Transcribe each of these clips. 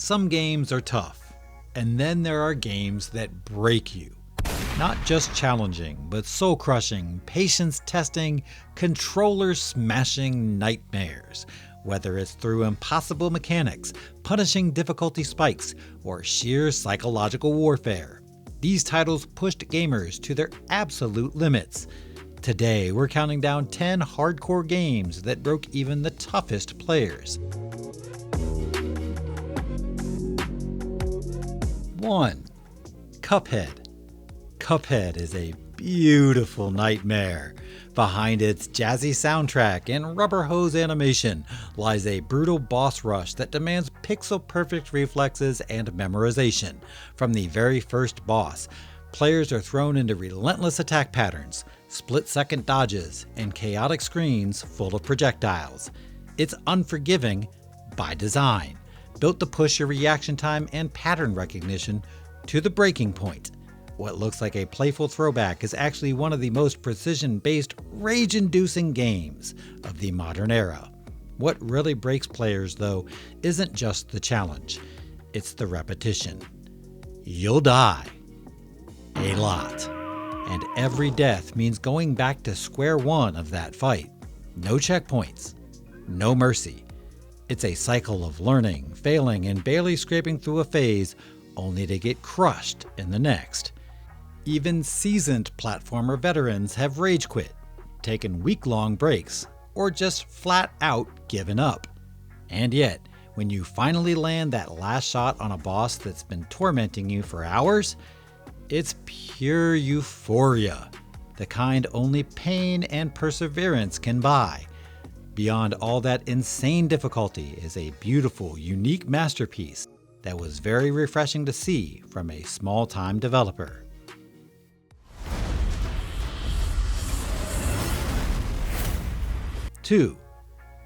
Some games are tough, and then there are games that break you. Not just challenging, but soul-crushing, patience-testing, controller-smashing nightmares. Whether it's through impossible mechanics, punishing difficulty spikes, or sheer psychological warfare, these titles pushed gamers to their absolute limits. Today, we're counting down 10 hardcore games that broke even the toughest players. 1. Cuphead. Cuphead is a beautiful nightmare. Behind its jazzy soundtrack and rubber hose animation lies a brutal boss rush that demands pixel-perfect reflexes and memorization. From the very first boss, players are thrown into relentless attack patterns, split-second dodges, and chaotic screens full of projectiles. It's unforgiving by design, built to push your reaction time and pattern recognition to the breaking point. What looks like a playful throwback is actually one of the most precision-based, rage-inducing games of the modern era. What really breaks players, though, isn't just the challenge, it's the repetition. You'll die. A lot. And every death means going back to square one of that fight. No checkpoints. No mercy. It's a cycle of learning, failing, and barely scraping through a phase, only to get crushed in the next. Even seasoned platformer veterans have rage quit, taken week-long breaks, or just flat out given up. And yet, when you finally land that last shot on a boss that's been tormenting you for hours, it's pure euphoria, the kind only pain and perseverance can buy. Beyond all that insane difficulty is a beautiful, unique masterpiece that was very refreshing to see from a small-time developer. 2.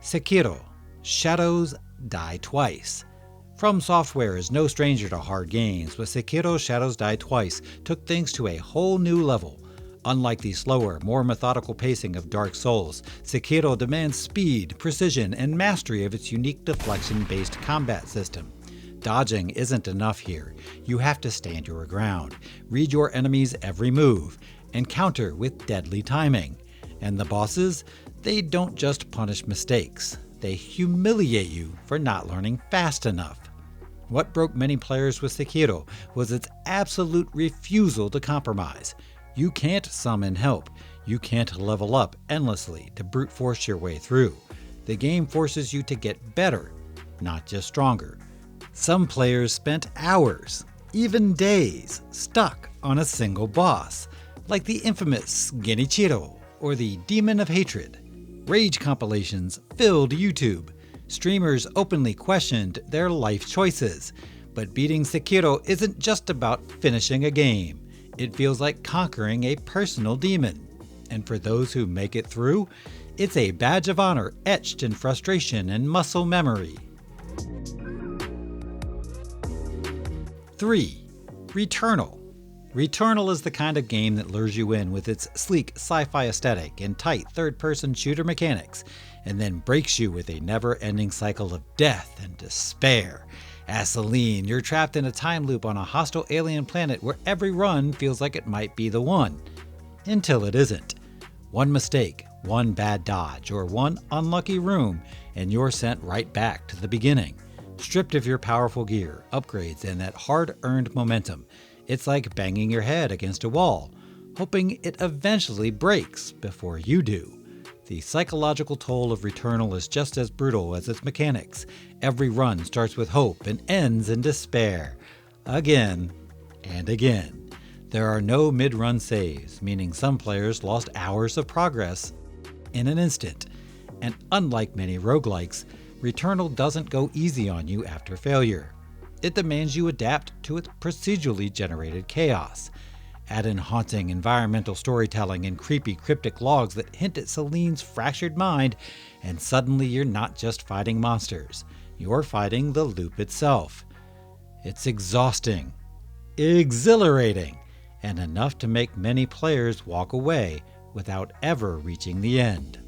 Sekiro. Shadows Die Twice. From Software is no stranger to hard games, but Sekiro Shadows Die Twice took things to a whole new level. Unlike the slower, more methodical pacing of Dark Souls, Sekiro demands speed, precision, and mastery of its unique deflection-based combat system. Dodging isn't enough here. You have to stand your ground, read your enemy's every move, and counter with deadly timing. And the bosses? They don't just punish mistakes, they humiliate you for not learning fast enough. What broke many players with Sekiro was its absolute refusal to compromise. You can't summon help, you can't level up endlessly to brute force your way through. The game forces you to get better, not just stronger. Some players spent hours, even days, stuck on a single boss, like the infamous Genichiro or the Demon of Hatred. Rage compilations filled YouTube. Streamers openly questioned their life choices. But beating Sekiro isn't just about finishing a game. It feels like conquering a personal demon. And for those who make it through, it's a badge of honor etched in frustration and muscle memory. 3. Returnal. Returnal is the kind of game that lures you in with its sleek sci-fi aesthetic and tight third-person shooter mechanics, and then breaks you with a never-ending cycle of death and despair. As Celine, you're trapped in a time loop on a hostile alien planet where every run feels like it might be the one. Until it isn't. One mistake, one bad dodge, or one unlucky room, and you're sent right back to the beginning. Stripped of your powerful gear, upgrades, and that hard-earned momentum. It's like banging your head against a wall, hoping it eventually breaks before you do. The psychological toll of Returnal is just as brutal as its mechanics. Every run starts with hope and ends in despair. Again and again. There are no mid-run saves, meaning some players lost hours of progress in an instant. And unlike many roguelikes, Returnal doesn't go easy on you after failure. It demands you adapt to its procedurally generated chaos. Add in haunting environmental storytelling and creepy cryptic logs that hint at Celine's fractured mind, and suddenly you're not just fighting monsters, you're fighting the loop itself. It's exhausting, exhilarating, and enough to make many players walk away without ever reaching the end.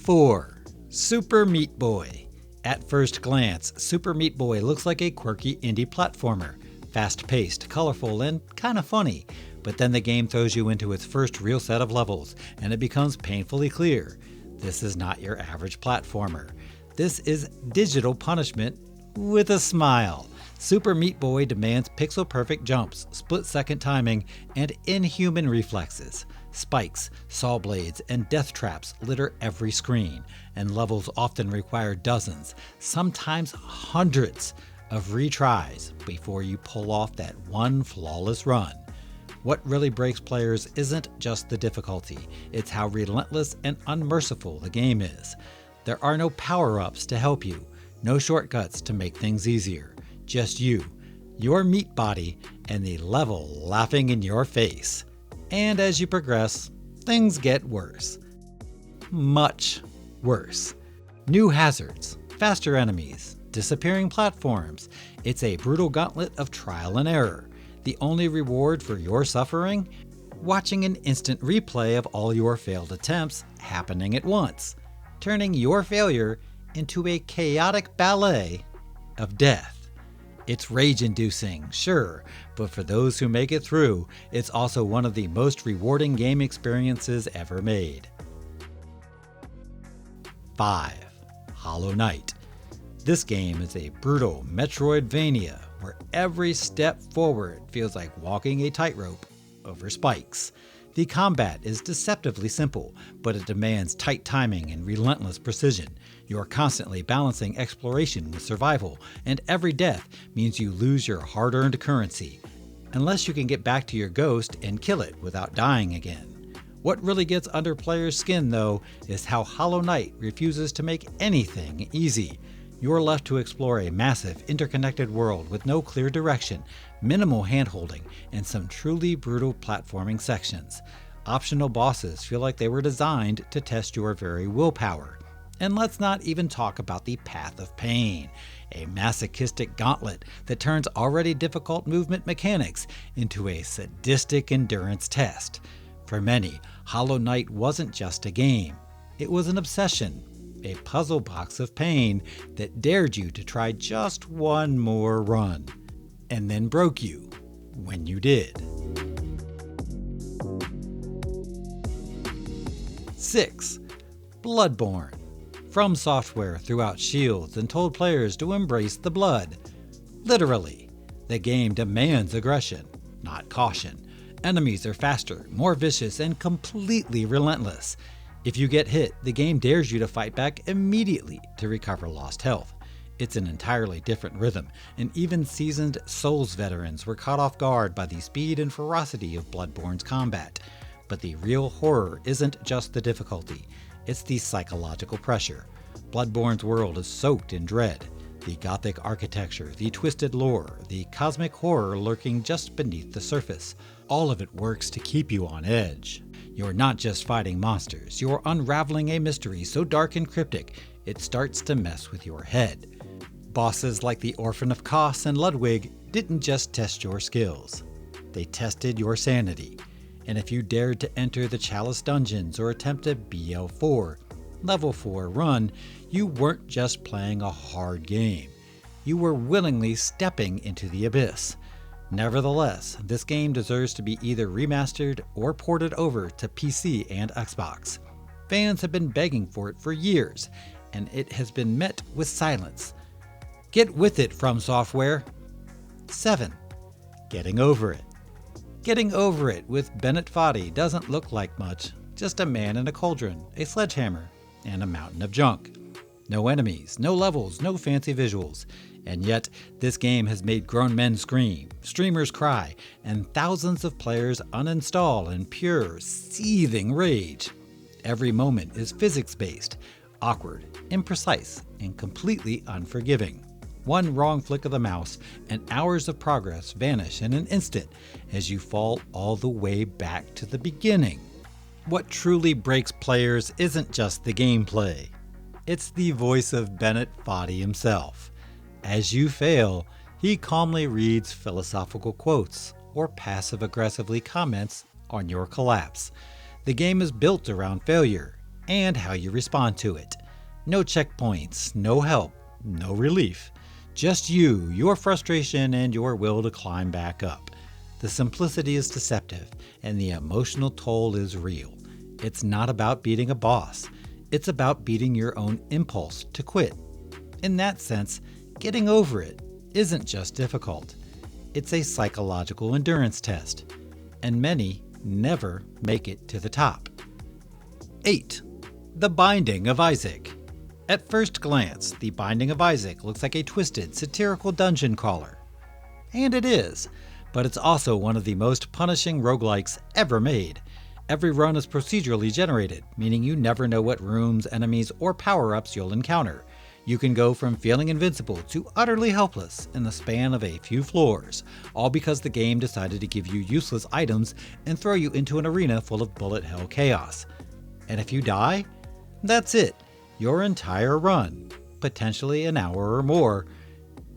4. Super Meat Boy. At first glance, Super Meat Boy looks like a quirky indie platformer. Fast-paced, colorful, and kinda funny. But then the game throws you into its first real set of levels, and it becomes painfully clear. This is not your average platformer. This is digital punishment with a smile. Super Meat Boy demands pixel-perfect jumps, split-second timing, and inhuman reflexes. Spikes, saw blades, and death traps litter every screen, and levels often require dozens, sometimes hundreds, of retries before you pull off that one flawless run. What really breaks players isn't just the difficulty, it's how relentless and unmerciful the game is. There are no power-ups to help you, no shortcuts to make things easier. Just you, your meat body, and the level laughing in your face. And as you progress, things get worse. Much worse. New hazards, faster enemies, disappearing platforms. It's a brutal gauntlet of trial and error. The only reward for your suffering? Watching an instant replay of all your failed attempts happening at once, turning your failure into a chaotic ballet of death. It's rage-inducing, sure, but for those who make it through, it's also one of the most rewarding game experiences ever made. 5. Hollow Knight. This game is a brutal Metroidvania where every step forward feels like walking a tightrope over spikes. The combat is deceptively simple, but it demands tight timing and relentless precision. You are constantly balancing exploration with survival, and every death means you lose your hard-earned currency, unless you can get back to your ghost and kill it without dying again. What really gets under players' skin, though, is how Hollow Knight refuses to make anything easy. You're left to explore a massive, interconnected world with no clear direction, minimal handholding, and some truly brutal platforming sections. Optional bosses feel like they were designed to test your very willpower. And let's not even talk about the Path of Pain, a masochistic gauntlet that turns already difficult movement mechanics into a sadistic endurance test. For many, Hollow Knight wasn't just a game. It was an obsession. A puzzle box of pain that dared you to try just one more run, and then broke you when you did. 6. Bloodborne. From Software threw out shields and told players to embrace the blood. Literally, the game demands aggression, not caution. Enemies are faster, more vicious, and completely relentless. If you get hit, the game dares you to fight back immediately to recover lost health. It's an entirely different rhythm, and even seasoned Souls veterans were caught off guard by the speed and ferocity of Bloodborne's combat. But the real horror isn't just the difficulty, it's the psychological pressure. Bloodborne's world is soaked in dread. The gothic architecture, the twisted lore, the cosmic horror lurking just beneath the surface. All of it works to keep you on edge. You're not just fighting monsters, you're unraveling a mystery so dark and cryptic, it starts to mess with your head. Bosses like the Orphan of Kos and Ludwig didn't just test your skills, they tested your sanity. And if you dared to enter the Chalice dungeons or attempt a BL4, Level 4 run, you weren't just playing a hard game. You were willingly stepping into the abyss. Nevertheless, this game deserves to be either remastered or ported over to PC and Xbox. Fans have been begging for it for years, and it has been met with silence. Get with it, From Software. 7. Getting Over It. Getting Over It with Bennett Foddy doesn't look like much, just a man in a cauldron, a sledgehammer, and a mountain of junk. No enemies, no levels, no fancy visuals. And yet, this game has made grown men scream, streamers cry, and thousands of players uninstall in pure, seething rage. Every moment is physics-based, awkward, imprecise, and completely unforgiving. One wrong flick of the mouse, and hours of progress vanish in an instant as you fall all the way back to the beginning. What truly breaks players isn't just the gameplay. It's the voice of Bennett Foddy himself. As you fail, he calmly reads philosophical quotes or passive-aggressively comments on your collapse. The game is built around failure and how you respond to it. No checkpoints, no help, no relief. Just you, your frustration, and your will to climb back up. The simplicity is deceptive, and the emotional toll is real. It's not about beating a boss. It's about beating your own impulse to quit. In that sense, getting over it isn't just difficult. It's a psychological endurance test, and many never make it to the top. 8. The Binding of Isaac. At first glance, The Binding of Isaac looks like a twisted, satirical dungeon crawler. And it is, but it's also one of the most punishing roguelikes ever made. Every run is procedurally generated, meaning you never know what rooms, enemies, or power-ups you'll encounter. You can go from feeling invincible to utterly helpless in the span of a few floors, all because the game decided to give you useless items and throw you into an arena full of bullet hell chaos. And if you die, that's it. Your entire run, potentially an hour or more,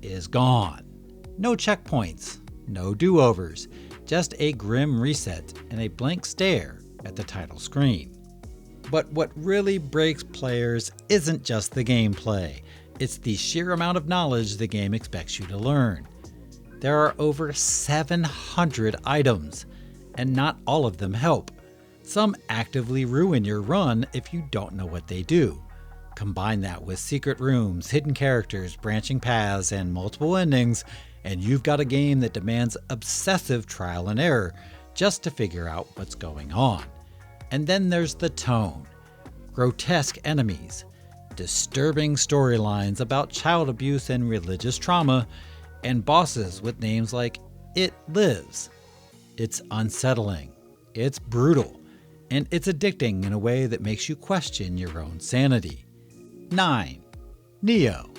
is gone. No checkpoints, no do-overs, just a grim reset and a blank stare at the title screen. But what really breaks players isn't just the gameplay, it's the sheer amount of knowledge the game expects you to learn. There are over 700 items, and not all of them help. Some actively ruin your run if you don't know what they do. Combine that with secret rooms, hidden characters, branching paths, and multiple endings, and you've got a game that demands obsessive trial and error just to figure out what's going on. And then there's the tone. Grotesque enemies, disturbing storylines about child abuse and religious trauma, and bosses with names like It Lives. It's unsettling, it's brutal, and it's addicting in a way that makes you question your own sanity. 9. Nioh.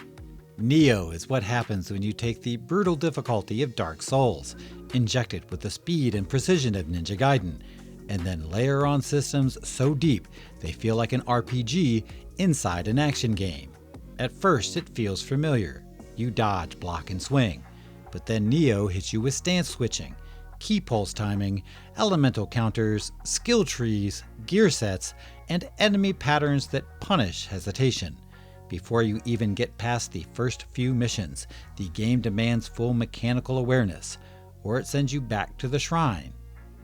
Nioh is what happens when you take the brutal difficulty of Dark Souls, inject it with the speed and precision of Ninja Gaiden, and then layer on systems so deep they feel like an RPG inside an action game. At first it feels familiar. You dodge, block, and swing. But then Nioh hits you with stance switching, key pulse timing, elemental counters, skill trees, gear sets, and enemy patterns that punish hesitation. Before you even get past the first few missions, the game demands full mechanical awareness, or it sends you back to the shrine.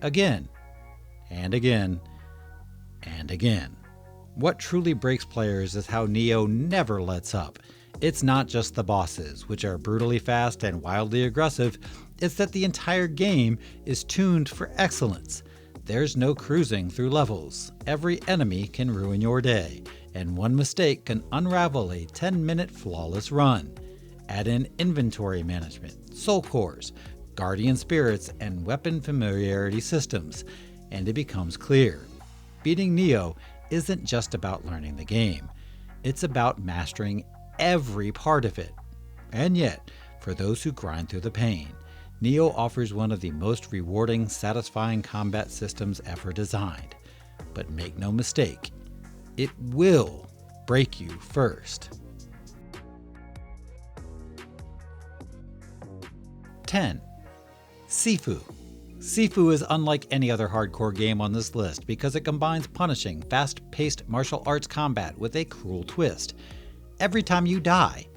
Again, and again, and again. What truly breaks players is how Nioh never lets up. It's not just the bosses, which are brutally fast and wildly aggressive, it's that the entire game is tuned for excellence. There's no cruising through levels. Every enemy can ruin your day, and one mistake can unravel a 10-minute flawless run. Add in inventory management, soul cores, guardian spirits, and weapon familiarity systems, and it becomes clear. Beating Nioh isn't just about learning the game. It's about mastering every part of it. And yet, for those who grind through the pain, Nioh offers one of the most rewarding, satisfying combat systems ever designed. But make no mistake, it will break you first. 10. Sifu. Sifu is unlike any other hardcore game on this list because it combines punishing, fast-paced martial arts combat with a cruel twist. Every time you die,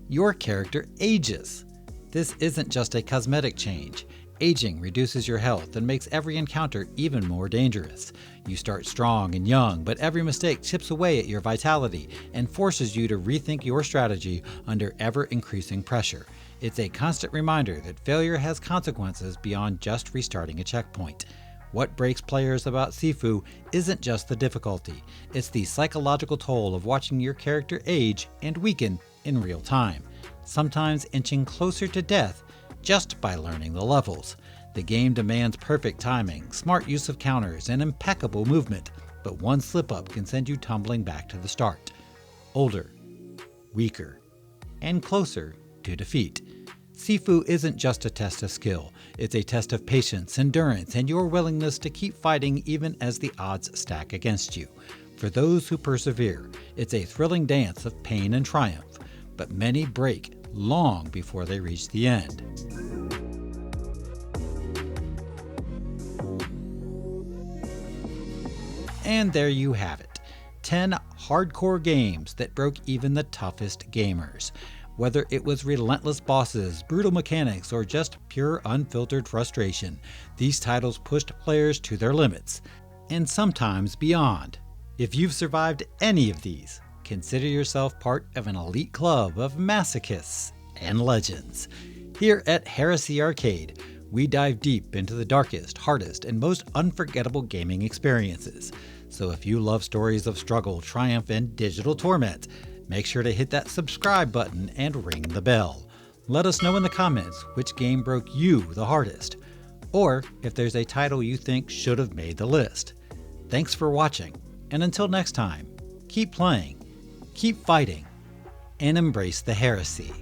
your character ages. This isn't just a cosmetic change. Aging reduces your health and makes every encounter even more dangerous. You start strong and young, but every mistake chips away at your vitality and forces you to rethink your strategy under ever-increasing pressure. It's a constant reminder that failure has consequences beyond just restarting a checkpoint. What breaks players about Sifu isn't just the difficulty, it's the psychological toll of watching your character age and weaken in real time, sometimes inching closer to death just by learning the levels. The game demands perfect timing, smart use of counters, and impeccable movement, but one slip-up can send you tumbling back to the start. Older, weaker, and closer to defeat. Sifu isn't just a test of skill, it's a test of patience, endurance, and your willingness to keep fighting even as the odds stack against you. For those who persevere, it's a thrilling dance of pain and triumph, but many break long before they reach the end. And there you have it. 10 hardcore games that broke even the toughest gamers. Whether it was relentless bosses, brutal mechanics, or just pure unfiltered frustration, these titles pushed players to their limits, and sometimes beyond. If you've survived any of these, consider yourself part of an elite club of masochists and legends. Here at Heresy Arcade, we dive deep into the darkest, hardest, and most unforgettable gaming experiences. So if you love stories of struggle, triumph, and digital torment, make sure to hit that subscribe button and ring the bell. Let us know in the comments which game broke you the hardest, or if there's a title you think should have made the list. Thanks for watching, and until next time, keep playing, keep fighting, and embrace the heresy.